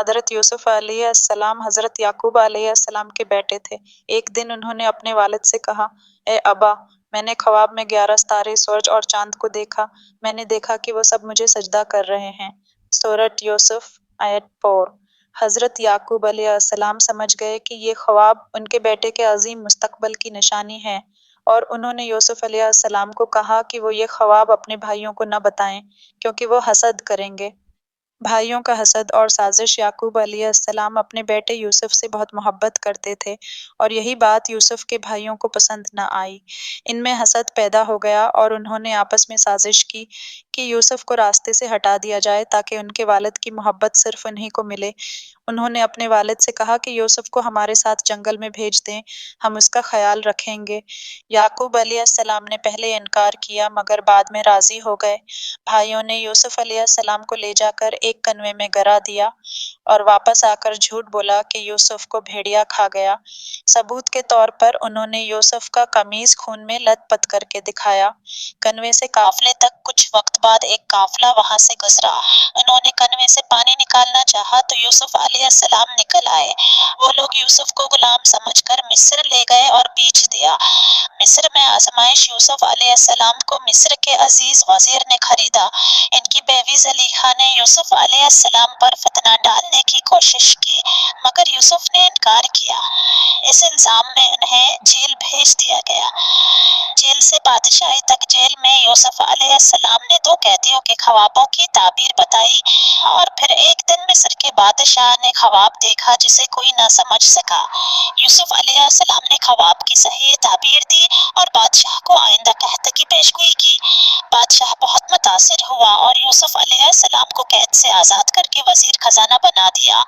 حضرت یوسف علیہ السلام حضرت یعقوب علیہ السلام کے بیٹے تھے۔ ایک دن انہوں نے اپنے والد سے کہا، اے ابا، میں نے خواب میں 11 ستارے، سورج اور چاند کو دیکھا۔ میں نے دیکھا کہ وہ سب مجھے سجدہ کر رہے ہیں۔ سورۃ یوسف آیت 4۔ حضرت یعقوب علیہ السلام سمجھ گئے کہ یہ خواب ان کے بیٹے کے عظیم مستقبل کی نشانی ہے، اور انہوں نے یوسف علیہ السلام کو کہا کہ وہ یہ خواب اپنے بھائیوں کو نہ بتائیں، کیونکہ وہ حسد کریں گے۔ بھائیوں کا حسد اور سازش۔ یعقوب علیہ السلام اپنے بیٹے یوسف سے بہت محبت کرتے تھے، اور یہی بات یوسف کے بھائیوں کو پسند نہ آئی۔ ان میں حسد پیدا ہو گیا اور انہوں نے آپس میں سازش کی کہ یوسف کو راستے سے ہٹا دیا جائے تاکہ ان کے والد کی محبت صرف انہی کو ملے۔ انہوں نے اپنے والد سے کہا کہ یوسف کو ہمارے ساتھ جنگل میں بھیج دیں، ہم اس کا خیال رکھیں گے۔ یعقوب علیہ السلام نے پہلے انکار کیا مگر بعد میں راضی ہو گئے۔ بھائیوں نے یوسف علیہ السلام کو لے جا کر ایک کنویں میں گرا دیا اور واپس آ کر جھوٹ بولا کہ یوسف کو بھیڑیا کھا گیا۔ ثبوت کے طور پر انہوں نے یوسف کا قمیص خون میں لت پت کر کے دکھایا۔ کنویں سے قافلے تک کچھ وقت بعد ایک قافلہ وہاں سے گزرا۔ انہوں نے کنویں سے پانی نکالنا چاہا تو یوسف علیہ السلام نکل آئے۔ وہ لوگ یوسف کو غلام سمجھ کر مصر لے گئے اور بیچ دیا۔ مصر میں آزمائش۔ یوسف علیہ السلام کو مصر کے عزیز وزیر نے خریدا۔ ان کی بیوی زلیخا نے یوسف علیہ السلام پر فتنہ ڈالنے کی کوشش کی مگر یوسف نے انکار کیا۔ اس الزام میں انہیں جیل بھیج دیا گیا۔ جیل سے بادشاہی تک۔ جیل میں یوسف علیہ السلام نے 2 قیدیوں کے خوابوں کی تعبیر بتائی، اور پھر ایک دن مصر کے بادشاہ نے خواب دیکھا جسے کوئی نہ سمجھ سکا۔ یوسف علیہ السلام نے خواب کی صحیح تعبیر دی اور بادشاہ کو آئندہ قحط کی پیشگوئی کی۔ بادشاہ بہت متاثر ہوا اور یوسف علیہ السلام کو قید سے آزاد کر کے وزیر خزانہ بنا دیا۔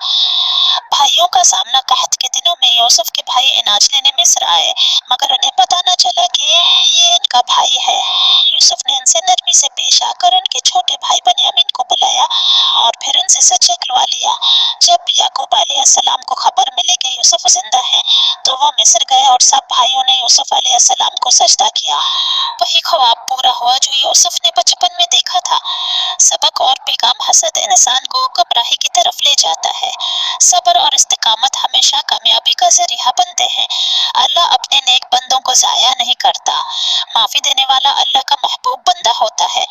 بھائیوں کا سامنا۔ قحط کے دنوں میں یوسف کے بھائی اناج لینے مصر آئے مگر انہیں پتہ نہ چلا کہ یہ ان کا بھائی ہے۔ یوسف نے ان سے نرمی سے پیش آ کر ان کے چھوٹے بھائی بنیامین کو بلایا اور پھر ان سے سچ نکلوا لیا۔ جب یعقوب علیہ السلام کو خبر ملی کہ یوسف زندہ ہے تو وہ مصر گئے اور سب بھائیوں نے یوسف علیہ السلام کو سجدہ کیا۔ وہی خواب پورا ہوا جو یوسف نے بچپن میں دیکھا تھا۔ سبق اور پیغام۔ حسد انسان کو گمراہی کی طرف لے جاتا ہے۔ صبر اور استقامت ہمیشہ کامیابی کا ذریعہ بنتے ہیں۔ اللہ اپنے نیک بندوں کو ضائع نہیں کرتا۔ معافی دینے والا اللہ کا محبوب بندہ ہوتا ہے۔